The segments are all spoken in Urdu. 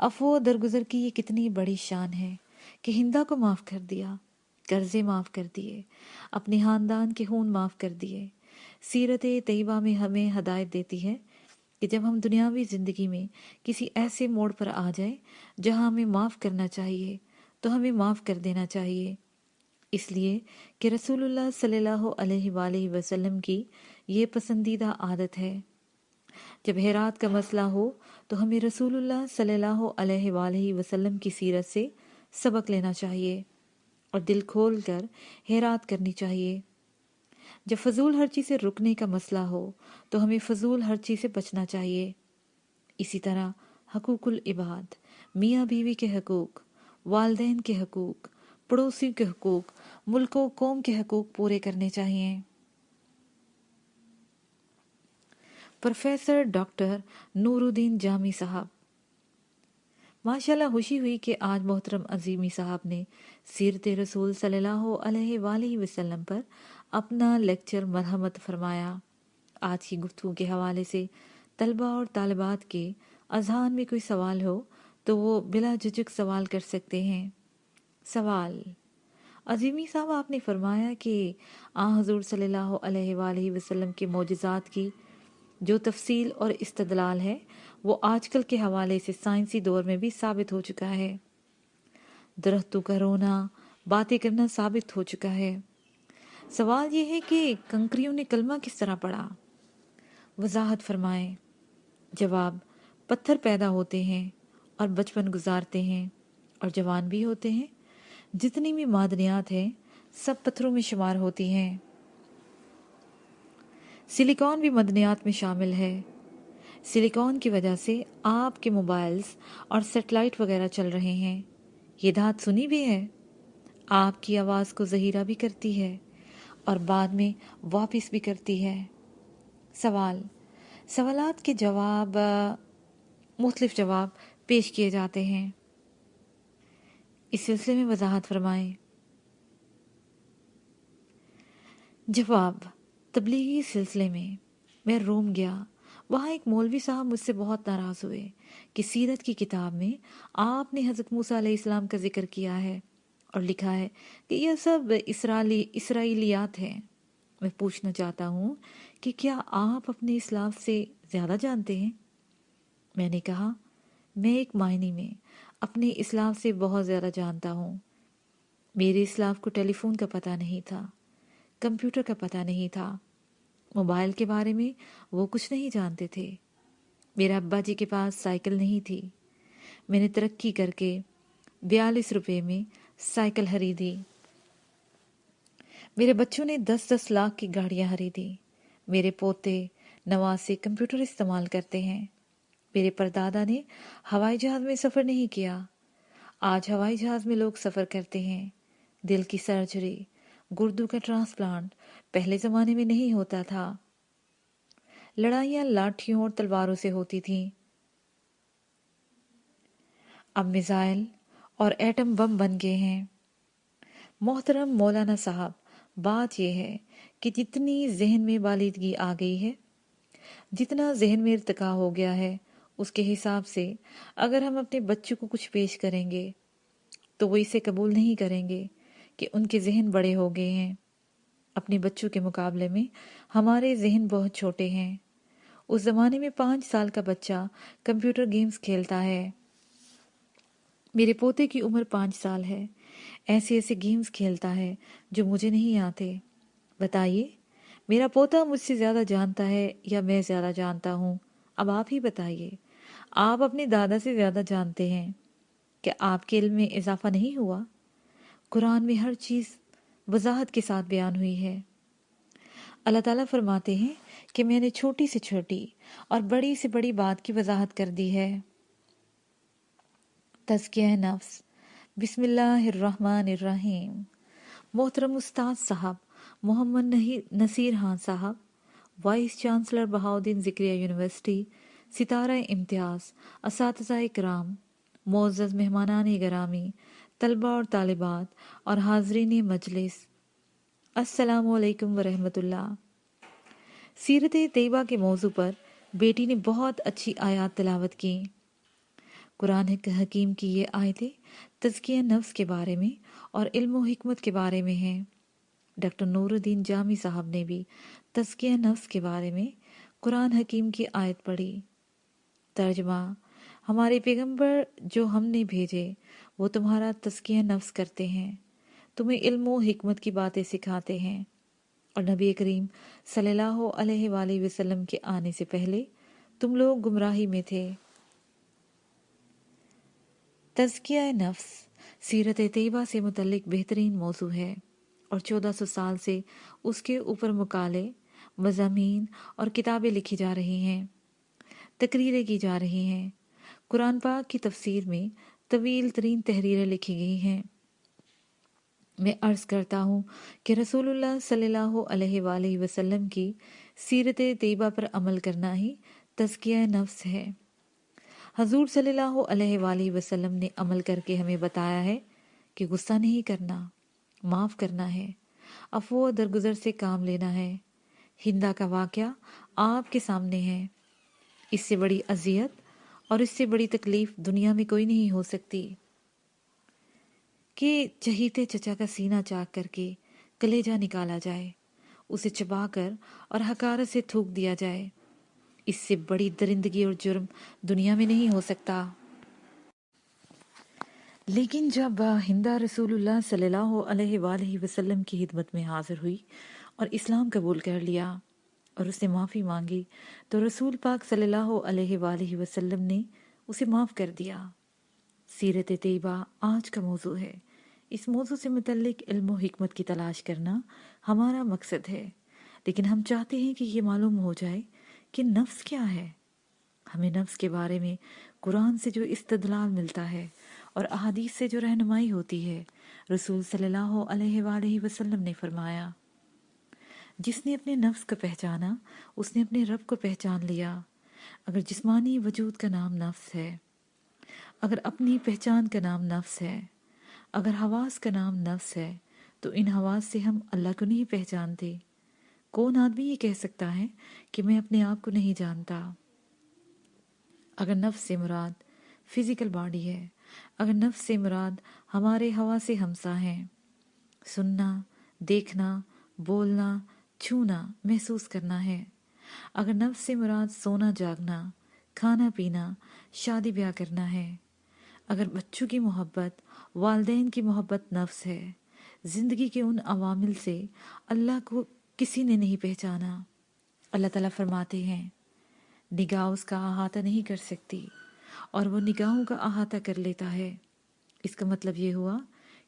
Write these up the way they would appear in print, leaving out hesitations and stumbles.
عفو و درگزر کی یہ کتنی بڑی شان ہے کہ ہندا کو معاف کر دیا، قرضے معاف کر دیے، اپنے خاندان کے خون معاف کر دیے۔ سیرت طیبہ میں ہمیں ہدایت دیتی ہے کہ جب ہم دنیاوی زندگی میں کسی ایسے موڑ پر آ جائیں جہاں ہمیں معاف کرنا چاہیے تو ہمیں معاف کر دینا چاہیے، اس لیے کہ رسول اللہ صلی اللہ علیہ وآلہ وسلم کی یہ پسندیدہ عادت ہے۔ جب ہیرات کا مسئلہ ہو تو ہمیں رسول اللہ صلی اللہ علیہ وآلہ وسلم کی سیرت سے سبق لینا چاہیے اور دل کھول کر ہیرات کرنی چاہیے۔ جب فضول خرچی سے رکنے کا مسئلہ ہو تو ہمیں فضول خرچی سے بچنا چاہیے۔ اسی طرح حقوق العباد، میاں بیوی کے حقوق، والدین کے حقوق، پڑوسیوں کے حقوق، ملک و قوم کے حقوق پورے کرنے چاہیے۔ پروفیسر ڈاکٹر نور الدین جامی صاحب، ماشاءاللہ خوشی ہوئی کہ آج محترم عظیمی صاحب نے سیرت رسول صلی اللہ علیہ وآلہ وسلم پر اپنا لیکچر مرحمت فرمایا۔ آج کی گفتگو کے حوالے سے طلبہ اور طالبات کے اذہان میں کوئی سوال ہو تو وہ بلا جھجک سوال کر سکتے ہیں۔ سوال: عظیمی صاحب، آپ نے فرمایا کہ حضور صلی اللہ علیہ وآلہ وسلم کے معجزات کی جو تفصیل اور استدلال ہے وہ آج کل کے حوالے سے سائنسی دور میں بھی ثابت ہو چکا ہے۔ درختوں کا رونا، باتیں کرنا ثابت ہو چکا ہے۔ سوال یہ ہے کہ کنکریوں نے کلمہ کس طرح پڑھا؟ وضاحت فرمائیں۔ جواب: پتھر پیدا ہوتے ہیں اور بچپن گزارتے ہیں اور جوان بھی ہوتے ہیں۔ جتنی بھی معدنیات ہیں سب پتھروں میں شمار ہوتی ہیں۔ سلیکون بھی معدنیات میں شامل ہے۔ سلیکون کی وجہ سے آپ کے موبائلز اور سیٹلائٹ وغیرہ چل رہے ہیں۔ یہ دھات سنی بھی ہے، آپ کی آواز کو ذخیرہ بھی کرتی ہے اور بعد میں واپس بھی کرتی ہے۔ سوال: سوالات کے جواب مختلف جواب پیش کیے جاتے ہیں، اس سلسلے میں وضاحت فرمائیں۔ جواب: تبلیغی سلسلے میں روم گیا، وہاں ایک مولوی صاحب مجھ سے بہت ناراض ہوئے کہ سیرت کی کتاب میں آپ نے حضرت موسیٰ علیہ السلام کا ذکر کیا ہے اور لکھا ہے کہ یہ سب اسرائیلیات ہیں۔ میں پوچھنا چاہتا ہوں کہ کیا آپ اپنے اسلاف سے زیادہ جانتے ہیں؟ میں نے کہا، میں ایک معنی میں اپنے اسلاف سے بہت زیادہ جانتا ہوں۔ میرے اسلاف کو ٹیلی فون کا پتہ نہیں تھا، کمپیوٹر کا پتہ نہیں تھا، موبائل کے بارے میں وہ کچھ نہیں جانتے تھے۔ میرے ابا جی کے پاس سائیکل نہیں تھی، میں نے ترقی کر کے 42 روپے میں سائیکل خریدی۔ میرے بچوں نے 10-10 لاکھ کی گاڑیاں خریدی۔ میرے پوتے نواسے کمپیوٹر استعمال کرتے ہیں۔ میرے پردادا نے ہوائی جہاز میں سفر نہیں کیا، آج ہوائی جہاز میں لوگ سفر کرتے ہیں۔ دل کی سرجری، گردوں کا ٹرانسپلانٹ پہلے زمانے میں نہیں ہوتا تھا۔ لڑائیاں لاٹھیوں اور تلواروں سے ہوتی تھیں، اب میزائل اور ایٹم بم بن گئے ہیں۔ محترم مولانا صاحب، بات یہ ہے کہ جتنی ذہن میں بالیدگی آ گئی ہے، جتنا ذہن میں ارتقا ہو گیا ہے، اس کے حساب سے اگر ہم اپنے بچوں کو کچھ پیش کریں گے تو وہ اسے قبول نہیں کریں گے کہ ان کے ذہن بڑے ہو گئے ہیں۔ اپنے بچوں کے مقابلے میں ہمارے ذہن بہت چھوٹے ہیں۔ اس زمانے میں 5 سال کا بچہ کمپیوٹر گیمز کھیلتا ہے، میرے پوتے کی عمر 5 سال ہے، ایسے ایسے گیمز کھیلتا ہے جو مجھے نہیں آتے۔ بتائیے، میرا پوتا مجھ سے زیادہ جانتا ہے یا میں زیادہ جانتا ہوں؟ اب آپ ہی بتائیے۔ آپ اپنے دادا سے زیادہ جانتے ہیں، کہ آپ کے علم میں اضافہ نہیں ہوا؟ قرآن میں ہر چیز وضاحت کے ساتھ بیان ہوئی ہے۔ اللہ تعالیٰ فرماتے ہیں کہ میں نے چھوٹی سے چھوٹی اور بڑی سے بڑی بات کی وضاحت کر دی ہے۔ تزکیہ نفس، بسم اللہ الرحمن الرحیم۔ محترم استاد صاحب محمد نصیر خان صاحب، وائس چانسلر بہاؤالدین ذکریہ یونیورسٹی، ستارہ امتیاز، اساتذہ اکرام، معزز مہمانان گرامی، طلبہ اور طالبات اور حاضرین مجلس، السلام علیکم ورحمۃ اللہ۔ سیرت طیبہ کے موضوع پر بیٹی نے بہت اچھی آیات تلاوت کی۔ قرآن حکیم کی یہ آیتیں تزکیہ نفس کے بارے میں اور علم و حکمت کے بارے میں ہیں۔ ڈاکٹر نور الدین جامی صاحب نے بھی تزکیہ نفس کے بارے میں قرآن حکیم کی آیت پڑھی۔ ترجمہ: ہمارے پیغمبر جو ہم نے بھیجے وہ تمہارا تزکیہ نفس کرتے ہیں، تمہیں علم و حکمت کی باتیں سکھاتے ہیں، اور نبی کریم صلی اللہ علیہ وآلہ وسلم کے آنے سے پہلے تم لوگ گمراہی میں تھے۔ تزکیہ نفس سیرت طیبہ سے متعلق بہترین موضوع ہے، اور 1400 سال سے اس کے اوپر مقالے، مضامین اور کتابیں لکھی جا رہی ہیں، تقریریں کی جا رہی ہیں۔ قرآن پاک کی تفسیر میں طویل ترین تحریریں لکھی گئی ہیں۔ میں عرض کرتا ہوں کہ رسول اللہ صلی اللہ علیہ وآلہ وسلم کی سیرت طیبہ پر عمل کرنا ہی تزکیہ نفس ہے۔ حضور صلی اللہ علیہ وآلہ وسلم نے عمل کر کے ہمیں بتایا ہے کہ غصہ نہیں کرنا، معاف کرنا ہے، عفو و درگزر سے کام لینا ہے۔ ہندا کا واقعہ آپ کے سامنے ہے۔ اس سے بڑی اذیت اور اس سے بڑی تکلیف دنیا میں کوئی نہیں ہو سکتی کہ چہیتے چچا کا سینہ چاک کر کے کلیجہ نکالا جائے، اسے چبا کر اور حقارت سے تھوک دیا جائے۔ اس سے بڑی درندگی اور جرم دنیا میں نہیں ہو سکتا۔ لیکن جب ہندا رسول اللہ صلی اللہ علیہ وآلہ وسلم کی خدمت میں حاضر ہوئی اور اسلام قبول کر لیا اور اس نے معافی مانگی تو رسول پاک صلی اللہ علیہ وآلہ وسلم نے اسے معاف کر دیا۔ سیرت طیبہ آج کا موضوع ہے۔ اس موضوع سے متعلق علم و حکمت کی تلاش کرنا ہمارا مقصد ہے، لیکن ہم چاہتے ہیں کہ یہ معلوم ہو جائے کہ نفس کیا ہے۔ ہمیں نفس کے بارے میں قرآن سے جو استدلال ملتا ہے اور احادیث سے جو رہنمائی ہوتی ہے، رسول صلی اللہ علیہ وآلہ وسلم نے فرمایا، جس نے اپنے نفس کو پہچانا اس نے اپنے رب کو پہچان لیا۔ اگر جسمانی وجود کا نام نفس ہے، اگر اپنی پہچان کا نام نفس ہے، اگر حواس کا نام نفس ہے، تو ان حواس سے ہم اللہ کو نہیں پہچانتے۔ کون آدمی یہ کہہ سکتا ہے کہ میں اپنے آپ کو نہیں جانتا؟ اگر نفس سے مراد فزیکل باڈی ہے، اگر نفس سے مراد ہمارے حواس ہمسا ہیں، سننا، دیکھنا، بولنا، چھونا، محسوس کرنا ہے، اگر نفس سے مراد سونا جاگنا، کھانا پینا، شادی بیاہ کرنا ہے، اگر بچوں کی محبت، والدین کی محبت نفس ہے، زندگی کے ان عوامل سے اللہ کو کسی نے نہیں پہچانا۔ اللہ تعالیٰ فرماتے ہیں، نگاہ اس کا احاطہ نہیں کر سکتی اور وہ نگاہوں کا احاطہ کر لیتا ہے۔ اس کا مطلب یہ ہوا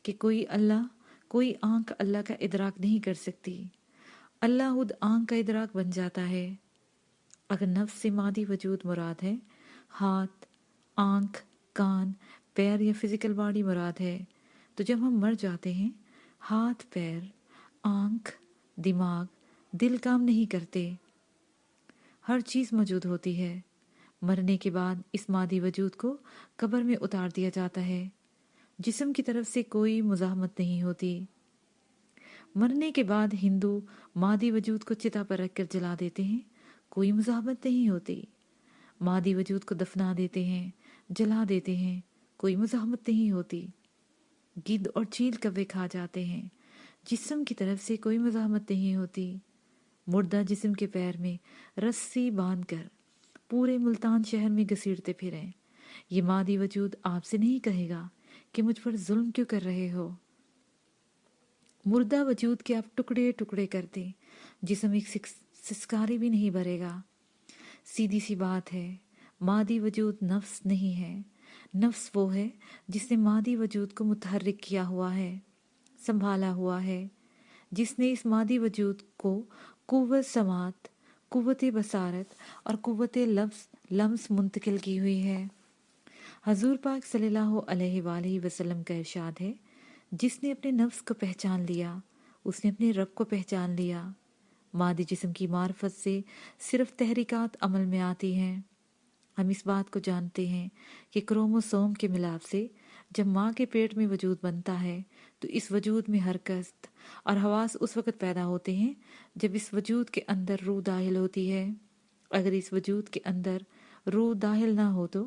کہ کوئی آنکھ اللہ کا ادراک نہیں کر سکتی، اللہ خود آنکھ کا ادراک بن جاتا ہے۔ اگر نفس سے مادی وجود مراد ہے، ہاتھ، آنکھ، کان، پیر یا فزیکل باڈی مراد ہے، تو جب ہم مر جاتے ہیں، ہاتھ، پیر، آنکھ، دماغ، دل کام نہیں کرتے، ہر چیز موجود ہوتی ہے۔ مرنے کے بعد اس مادی وجود کو قبر میں اتار دیا جاتا ہے، جسم کی طرف سے کوئی مزاحمت نہیں ہوتی۔ مرنے کے بعد ہندو مادی وجود کو چتا پر رکھ کر جلا دیتے ہیں، کوئی مزاحمت نہیں ہوتی۔ مادی وجود کو دفنا دیتے ہیں، جلا دیتے ہیں، کوئی مزاحمت نہیں ہوتی۔ گدھ اور چیل کوے کھا جاتے ہیں، جسم کی طرف سے کوئی مزاحمت نہیں ہوتی۔ مردہ جسم کے پیر میں رسی باندھ کر پورے ملتان شہر میں گھسیٹتے پھریں، یہ مادی وجود آپ سے نہیں کہے گا کہ مجھ پر ظلم کیوں کر رہے ہو۔ مردہ وجود کے آپ ٹکڑے ٹکڑے کر دیں، جسم ایک سسکاری بھی نہیں بھرے گا۔ سیدھی سی بات ہے، مادی وجود نفس نہیں ہے۔ نفس وہ ہے جس نے مادی وجود کو متحرک کیا ہوا ہے، سنبھالا ہوا ہے، جس نے اس مادی وجود کو قوت سماعت، قوت بصارت اور قوت لمس منتقل کی ہوئی ہے۔ حضور پاک صلی اللہ علیہ وآلہ وسلم کا ارشاد ہے، جس نے اپنے نفس کو پہچان لیا اس نے اپنے رب کو پہچان لیا۔ مادی جسم کی معرفت سے صرف تحریکات عمل میں آتی ہیں۔ ہم اس بات کو جانتے ہیں کہ کروموسوم کے ملاپ سے جب ماں کے پیٹ میں وجود بنتا ہے تو اس وجود میں حرکت اور حواس اس وقت پیدا ہوتے ہیں جب اس وجود کے اندر روح داخل ہوتی ہے۔ اگر اس وجود کے اندر روح داخل نہ ہو تو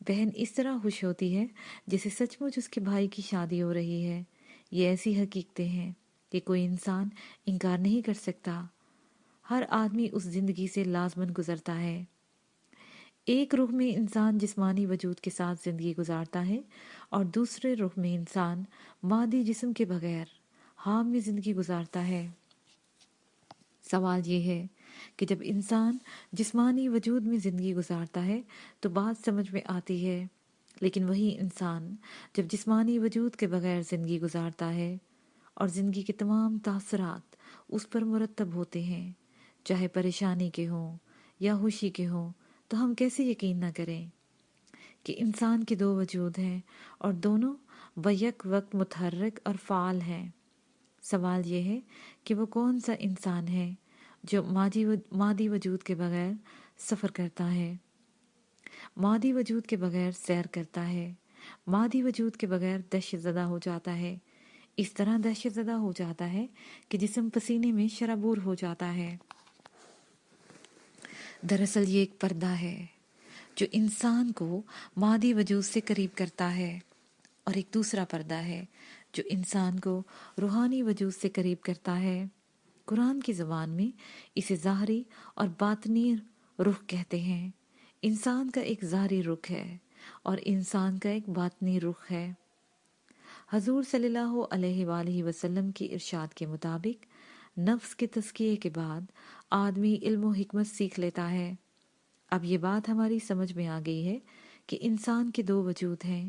بہن اس طرح خوش ہوتی ہے جیسے سچ مچ اس کے بھائی کی شادی ہو رہی ہے۔ یہ ایسی حقیقتیں ہیں کہ کوئی انسان انکار نہیں کر سکتا۔ ہر آدمی اس زندگی سے لازماً گزرتا ہے۔ ایک رخ میں انسان جسمانی وجود کے ساتھ زندگی گزارتا ہے اور دوسرے رخ میں انسان مادی جسم کے بغیر حام میں زندگی گزارتا ہے۔ سوال یہ ہے کہ جب انسان جسمانی وجود میں زندگی گزارتا ہے تو بات سمجھ میں آتی ہے، لیکن وہی انسان جب جسمانی وجود کے بغیر زندگی گزارتا ہے اور زندگی کے تمام تاثرات اس پر مرتب ہوتے ہیں، چاہے پریشانی کے ہوں یا خوشی کے ہوں، تو ہم کیسے یقین نہ کریں کہ انسان کے دو وجود ہیں اور دونوں بیک وقت متحرک اور فعال ہیں۔ سوال یہ ہے کہ وہ کون سا انسان ہے جو مادی وجود کے بغیر سفر کرتا ہے، مادی وجود کے بغیر سیر کرتا ہے، مادی وجود کے بغیر دہشت زدہ ہو جاتا ہے، اس طرح دہشت زدہ ہو جاتا ہے کہ جسم پسینے میں شرابور ہو جاتا ہے۔ دراصل یہ ایک پردہ ہے جو انسان کو مادی وجود سے قریب کرتا ہے، اور ایک دوسرا پردہ ہے جو انسان کو روحانی وجود سے قریب کرتا ہے۔ قرآن کی زبان میں اسے ظاہری اور باطنی رخ کہتے ہیں۔ انسان کا ایک ظاہری رخ ہے اور انسان کا ایک باطنی رخ ہے۔ حضور صلی اللہ علیہ وآلہ وسلم کی ارشاد کے مطابق نفس کے تزکیے کے بعد آدمی علم و حکمت سیکھ لیتا ہے۔ اب یہ بات ہماری سمجھ میں آ گئی ہے کہ انسان کے دو وجود ہیں،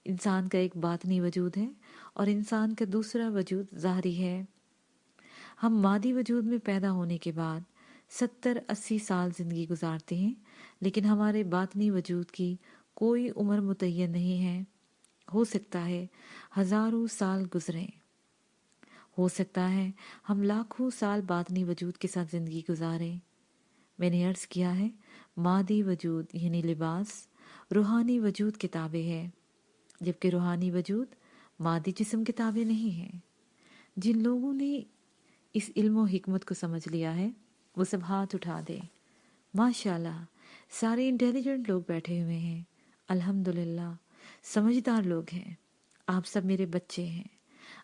انسان کا ایک باطنی وجود ہے اور انسان کا دوسرا وجود ظاہری ہے۔ ہم مادی وجود میں پیدا ہونے کے بعد 70-80 سال زندگی گزارتے ہیں، لیکن ہمارے باطنی وجود کی کوئی عمر متعین نہیں ہے۔ ہو سکتا ہے ہزاروں سال گزریں، ہو سکتا ہے ہم لاکھوں سال باطنی وجود کے ساتھ زندگی گزاریں۔ میں نے عرض کیا ہے مادی وجود یعنی لباس روحانی وجود کے تابع ہے، جبکہ روحانی وجود مادی جسم کے تابع نہیں ہے۔ جن لوگوں نے اس علم و حکمت کو سمجھ لیا ہے وہ سب ہاتھ اٹھا دیں۔ ماشاءاللہ سارے انٹیلیجنٹ لوگ بیٹھے ہوئے ہیں، الحمدللہ سمجھدار لوگ ہیں۔ آپ سب میرے بچے ہیں،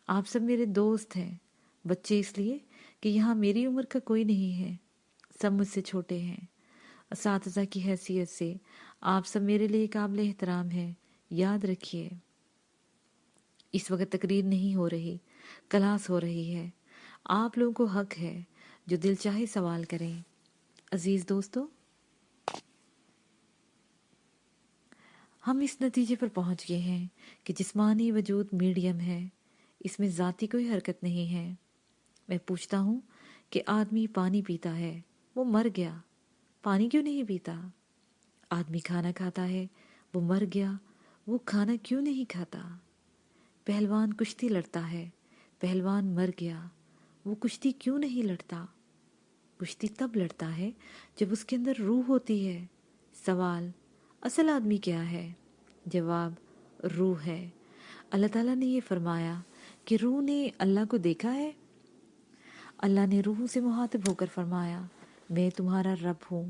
آپ سب میرے دوست ہیں۔ بچے اس لیے کہ یہاں میری عمر کا کوئی نہیں ہے، سب مجھ سے چھوٹے ہیں۔ اساتذہ کی حیثیت سے آپ سب میرے لیے قابل احترام ہیں۔ یاد رکھیے اس وقت تقریر نہیں ہو رہی، کلاس ہو رہی ہے۔ آپ لوگوں کو حق ہے جو دل چاہے سوال کریں۔ عزیز دوستو، ہم اس نتیجے پر پہنچ گئے ہیں کہ جسمانی وجود میڈیم ہے، اس میں ذاتی کوئی حرکت نہیں ہے۔ میں پوچھتا ہوں کہ آدمی پانی پیتا ہے، وہ مر گیا، پانی کیوں نہیں پیتا؟ آدمی کھانا کھاتا ہے، وہ مر گیا، وہ کھانا کیوں نہیں کھاتا؟ پہلوان کشتی لڑتا ہے، پہلوان مر گیا، وہ کشتی کیوں نہیں لڑتا؟ کشتی تب لڑتا ہے جب اس کے اندر روح ہوتی ہے۔ سوال، اصل آدمی کیا ہے؟ جواب، روح ہے۔ اللہ تعالیٰ نے یہ فرمایا کہ روح نے اللہ کو دیکھا ہے؟ اللہ نے روح سے مخاطب ہو کر فرمایا، میں تمہارا رب ہوں۔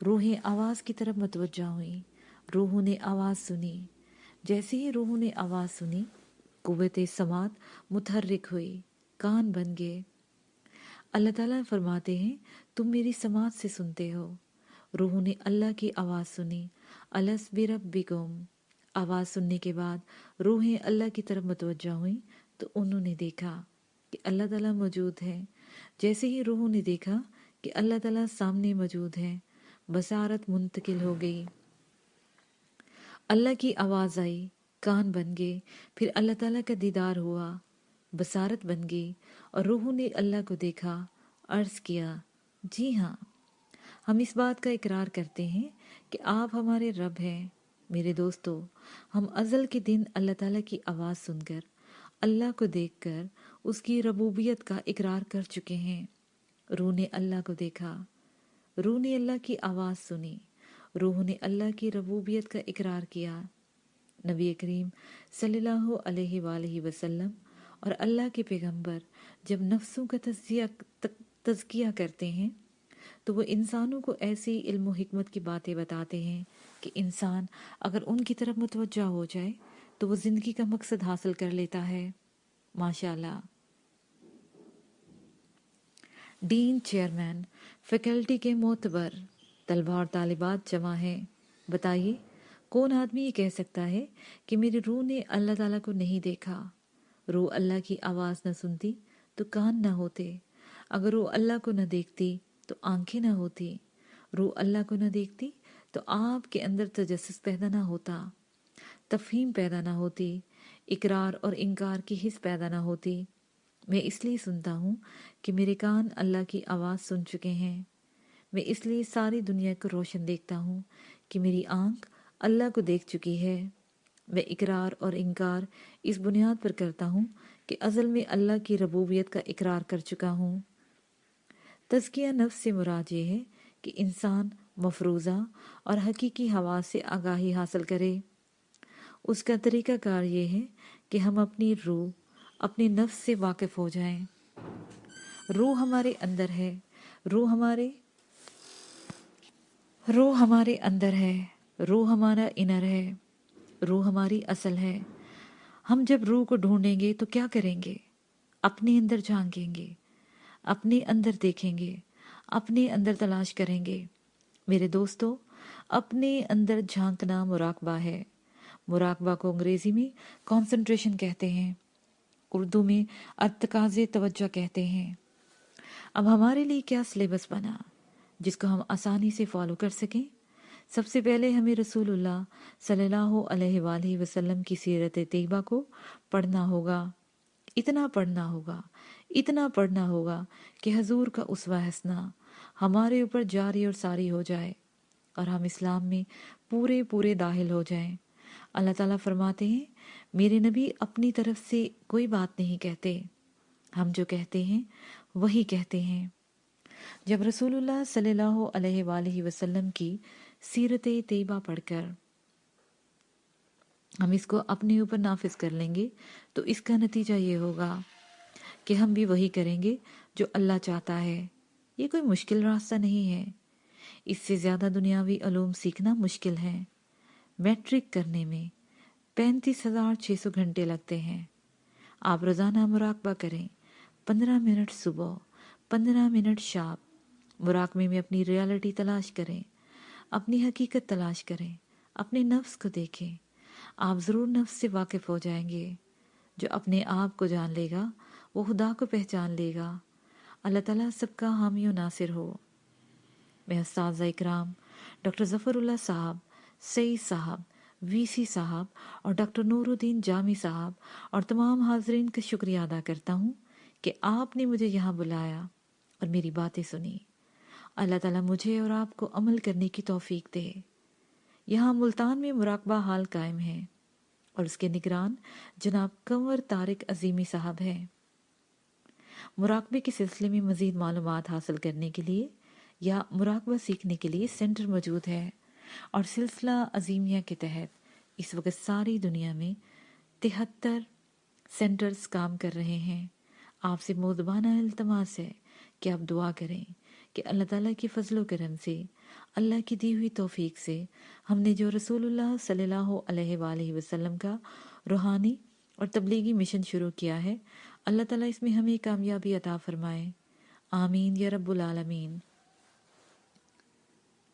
روحیں آواز کی طرف متوجہ ہوئیں، روحوں نے آواز سنی۔ جیسے ہی روحوں نے آواز سنی، قوت سماعت متحرک ہوئی، کان بن گئے۔ اللہ تعالیٰ فرماتے ہیں تم میری سماعت سے سنتے ہو۔ روحوں نے اللہ کی آواز سنی، الست بربکم۔ آواز سننے کے بعد روحیں اللہ کی طرف متوجہ ہوئیں تو انہوں نے دیکھا کہ اللہ تعالیٰ موجود ہے۔ جیسے ہی روحوں نے دیکھا کہ اللہ تعالیٰ سامنے موجود ہے، بصارت منتقل ہو گئی۔ اللہ کی آواز آئی، کان بن گئے، پھر اللہ تعالیٰ کا دیدار ہوا، بصارت بن گئی اور روحوں نے اللہ کو دیکھا۔ عرض کیا، جی ہاں، ہم اس بات کا اقرار کرتے ہیں کہ آپ ہمارے رب ہیں۔ میرے دوستو، ہم ازل کے دن اللہ تعالیٰ کی آواز سن کر، اللہ کو دیکھ کر اس کی ربوبیت کا اقرار کر چکے ہیں۔ روح نے اللہ کو دیکھا، روح نے اللہ کی آواز سنی، روح نے اللہ کی ربوبیت کا اقرار کیا۔ نبی کریم صلی اللہ علیہ وآلہ وسلم اور اللہ کے پیغمبر جب نفسوں کا تزکیہ کرتے ہیں تو وہ انسانوں کو ایسی علم و حکمت کی باتیں بتاتے ہیں کہ انسان اگر ان کی طرف متوجہ ہو جائے تو وہ زندگی کا مقصد حاصل کر لیتا ہے۔ ماشاءاللہ۔ ڈین، چیئرمین، فیکلٹی کے معتبر طلباء اور طالبات جمع ہیں۔ بتائیے کون آدمی یہ کہہ سکتا ہے کہ میری روح نے اللہ تعالیٰ کو نہیں دیکھا؟ روح اللہ کی آواز نہ سنتی تو کان نہ ہوتے، اگر روح اللہ کو نہ دیکھتی تو آنکھیں نہ ہوتی، روح اللہ کو نہ دیکھتی تو آپ کے اندر تجسس پیدا نہ ہوتا، تفہیم پیدا نہ ہوتی، اقرار اور انکار کی حس پیدا نہ ہوتی۔ میں اس لیے سنتا ہوں کہ میرے کان اللہ کی آواز سن چکے ہیں، میں اس لیے ساری دنیا کو روشن دیکھتا ہوں کہ میری آنکھ اللہ کو دیکھ چکی ہے۔ میں اقرار اور انکار اس بنیاد پر کرتا ہوں کہ ازل میں اللہ کی ربوبیت کا اقرار کر چکا ہوں۔ تزکیہ نفس سے مراد یہ ہے کہ انسان مفروضہ اور حقیقی حواس سے آگاہی حاصل کرے۔ اس کا طریقہ کار یہ ہے کہ ہم اپنی روح، اپنے نفس سے واقف ہو جائیں۔ روح ہمارے اندر ہے، روح ہمارے اندر ہے، روح ہمارا انر ہے، روح ہماری اصل ہے۔ ہم جب روح کو ڈھونڈیں گے تو کیا کریں گے؟ اپنے اندر جھانکیں گے، اپنے اندر دیکھیں گے، اپنے اندر تلاش کریں گے۔ میرے دوستو، اپنے اندر جھانکنا مراقبہ ہے۔ مراقبہ کو انگریزی میں کنسنٹریشن کہتے ہیں، اردو میں ارتکاز توجہ کہتے ہیں۔ اب ہمارے لیے کیا سلیبس بنا جس کو ہم آسانی سے فالو کر سکیں؟ سب سے پہلے ہمیں رسول اللہ صلی اللہ علیہ وآلہ وسلم کی سیرت طیبہ کو پڑھنا ہوگا، اتنا پڑھنا ہوگا کہ حضور کا اسوہ حسنہ ہمارے اوپر جاری اور ساری ہو جائے اور ہم اسلام میں پورے داخل ہو جائیں۔ اللہ تعالیٰ فرماتے ہیں میرے نبی اپنی طرف سے کوئی بات نہیں کہتے، ہم جو کہتے ہیں وہی کہتے ہیں۔ جب رسول اللہ صلی اللہ علیہ وآلہ وسلم کی سیرت طیبہ پڑھ کر ہم اس کو اپنے اوپر نافذ کر لیں گے تو اس کا نتیجہ یہ ہوگا کہ ہم بھی وہی کریں گے جو اللہ چاہتا ہے۔ یہ کوئی مشکل راستہ نہیں ہے، اس سے زیادہ دنیاوی علوم سیکھنا مشکل ہے۔ میٹرک کرنے میں 35,600 گھنٹے لگتے ہیں۔ آپ روزانہ مراقبہ کریں، 15 منٹ صبح، 15 منٹ شام۔ مراقبے میں اپنی ریالٹی تلاش کریں، اپنی حقیقت تلاش کریں، اپنے نفس کو دیکھیں۔ آپ ضرور نفس سے واقف ہو جائیں گے۔ جو اپنے آپ کو جان لے گا وہ خدا کو پہچان لے گا۔ اللہ تعالیٰ سب کا حامی و ناصر ہو۔ میں اساتذہ اکرام ڈاکٹر ظفر اللہ صاحب، سعید صاحب، وی سی صاحب اور ڈاکٹر نور الدین جامی صاحب اور تمام حاضرین کا شکریہ ادا کرتا ہوں کہ آپ نے مجھے یہاں بلایا اور میری باتیں سنی۔ اللہ تعالیٰ مجھے اور آپ کو عمل کرنے کی توفیق دے۔ یہاں ملتان میں مراقبہ حال قائم ہے اور اس کے نگران جناب کنور طارق عظیمی صاحب ہیں۔ مراقبے کے سلسلے میں مزید معلومات حاصل کرنے کے لیے یا مراقبہ سیکھنے کے لیے سینٹر موجود ہے اور سلسلہ عظیمیہ کے تحت اس وقت ساری دنیا میں 73 سینٹرز کام کر رہے ہیں۔ آپ سے مؤدبانہ التماس ہے کہ آپ دعا کریں کہ اللہ تعالیٰ کی فضل و کرم سے، اللہ کی دی ہوئی توفیق سے ہم نے جو رسول اللہ صلی اللہ علیہ وآلہ وسلم کا روحانی اور تبلیغی مشن شروع کیا ہے، اللہ تعالیٰ اس میں ہمیں کامیابی عطا فرمائے۔ آمین یا رب العالمین۔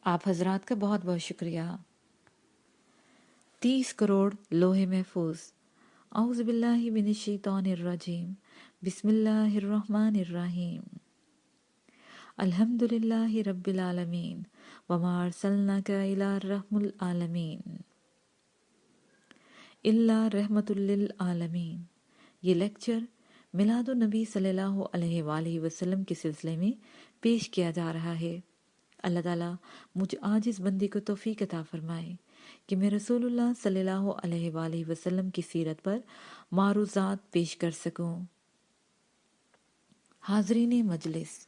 آپ حضرات کا بہت بہت شکریہ۔ 30 کروڑ لوح محفوظ۔ اعوذ باللہ من الشیطان الرجیم، بسم اللہ الرحمن الرحیم۔ الحمدللہ رب العالمین وما ارسلناک الا رحمۃ العالمین الا رحمۃ للعالمین۔ یہ لیکچر میلاد النبی صلی اللہ علیہ وآلہ وسلم کے سلسلے میں پیش کیا جا رہا ہے۔ اللہ تعالیٰ مجھ عاجز بندی کو توفیق عطا فرمائے کہ میں رسول اللہ صلی اللہ علیہ وآلہ وسلم کی سیرت پر معروضات پیش کر سکوں۔ حاضرین مجلس،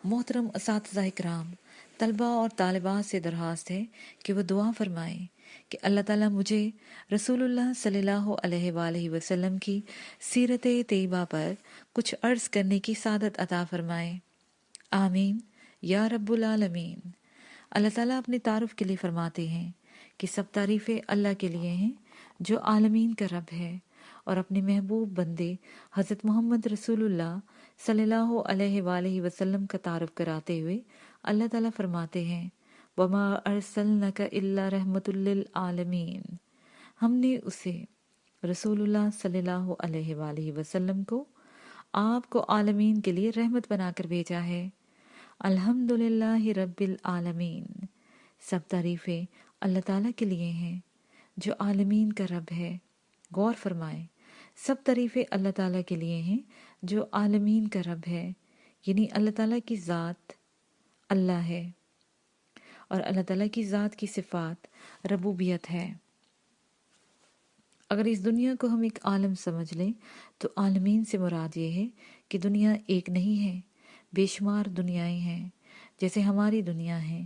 محترم اساتذہ اکرام، طلباء اور طالبات سے درخواست ہے کہ وہ دعا فرمائیں کہ اللہ تعالیٰ مجھے رسول اللہ صلی اللہ علیہ وآلہ وسلم کی سیرت طیبہ پر کچھ عرض کرنے کی سعادت عطا فرمائے۔ آمین یا رب العالمین۔ اللہ تعالیٰ اپنے تعارف کے لیے فرماتے ہیں کہ سب تعریفیں اللہ کے لیے ہیں جو عالمین کا رب ہے، اور اپنے محبوب بندے حضرت محمد رسول اللہ صلی اللہ علیہ وآلہ وسلم کا تعارف کراتے ہوئے اللہ تعالیٰ فرماتے ہیں وَمَا أَرْسَلْنَكَ إِلَّا رَحْمَةً لِّلْعَالَمِينَ، ہم نے اسے رسول اللہ صلی اللہ علیہ وآلہ وسلم کو آپ کو عالمین کے لیے رحمت بنا کر بھیجا ہے۔ الحمدللہ رب العالمین، سب تعریفیں اللہ تعالیٰ کے لیے ہیں جو عالمین کا رب ہے۔ غور فرمائیں، سب تعریفیں اللہ تعالیٰ کے لیے ہیں جو عالمین کا رب ہے، یعنی اللہ تعالیٰ کی ذات اللہ ہے اور اللہ تعالیٰ کی ذات کی صفات ربوبیت ہے۔ اگر اس دنیا کو ہم ایک عالم سمجھ لیں تو عالمین سے مراد یہ ہے کہ دنیا ایک نہیں ہے، بے شمار دنیایں ہیں، جیسے ہماری دنیا ہے۔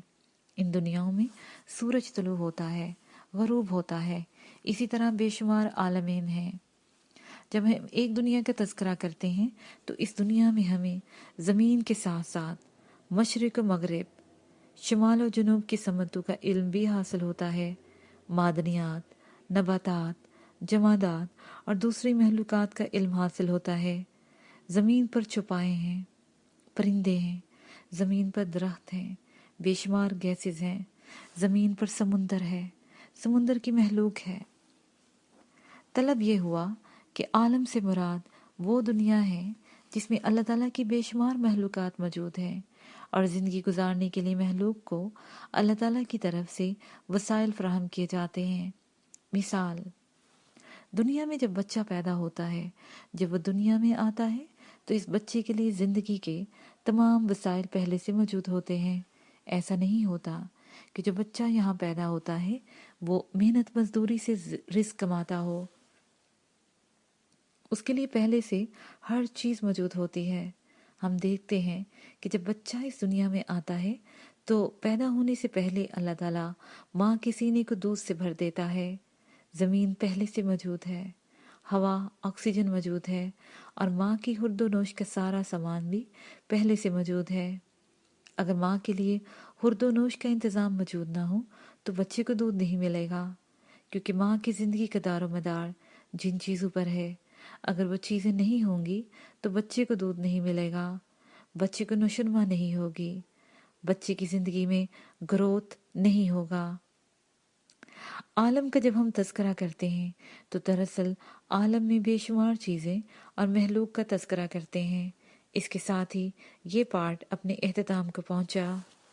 ان دنیاؤں میں سورج طلوع ہوتا ہے، غروب ہوتا ہے، اسی طرح بے شمار عالمین ہیں۔ جب ہم ایک دنیا کا تذکرہ کرتے ہیں تو اس دنیا میں ہمیں زمین کے ساتھ ساتھ مشرق و مغرب، شمال و جنوب کی سمتوں کا علم بھی حاصل ہوتا ہے، معدنیات، نباتات، جمادات اور دوسری مخلوقات کا علم حاصل ہوتا ہے۔ زمین پر چوپائے ہیں، پرندے ہیں، زمین پر درخت ہیں، بے شمار گیسز ہیں، زمین پر سمندر ہے، سمندر کی مخلوق ہے۔ طلب یہ ہوا کہ عالم سے مراد وہ دنیا ہے جس میں اللہ تعالیٰ کی بے شمار مخلوقات موجود ہیں، اور زندگی گزارنے کے لیے مخلوق کو اللہ تعالیٰ کی طرف سے وسائل فراہم کیے جاتے ہیں۔ مثال، دنیا میں جب بچہ پیدا ہوتا ہے، جب وہ دنیا میں آتا ہے تو اس بچے کے لیے زندگی کے تمام وسائل پہلے سے موجود ہوتے ہیں۔ ایسا نہیں ہوتا کہ جو بچہ یہاں پیدا ہوتا ہے وہ محنت مزدوری سے رزق کماتا ہو، اس کے لیے پہلے سے ہر چیز موجود ہوتی ہے۔ ہم دیکھتے ہیں کہ جب بچہ اس دنیا میں آتا ہے تو پیدا ہونے سے پہلے اللہ تعالیٰ ماں کے سینے کو دودھ سے بھر دیتا ہے، زمین پہلے سے موجود ہے، ہوا، آکسیجن موجود ہے، اور ماں کی خورد و نوش کا سارا سامان بھی پہلے سے موجود ہے۔ اگر ماں کے لیے خورد و نوش کا انتظام موجود نہ ہو تو بچے کو دودھ نہیں ملے گا، کیونکہ ماں کی زندگی کا دار و مدار جن چیزوں پر ہے، اگر وہ چیزیں نہیں ہوں گی تو بچے کو دودھ نہیں ملے گا، بچے کو نشوونما نہیں ہوگی، بچے کی زندگی میں گروتھ نہیں ہوگا۔ عالم کا جب ہم تذکرہ کرتے ہیں تو دراصل عالم میں بے شمار چیزیں اور مخلوق کا تذکرہ کرتے ہیں۔ اس کے ساتھ ہی یہ پارٹ اپنے اختتام کو پہنچا۔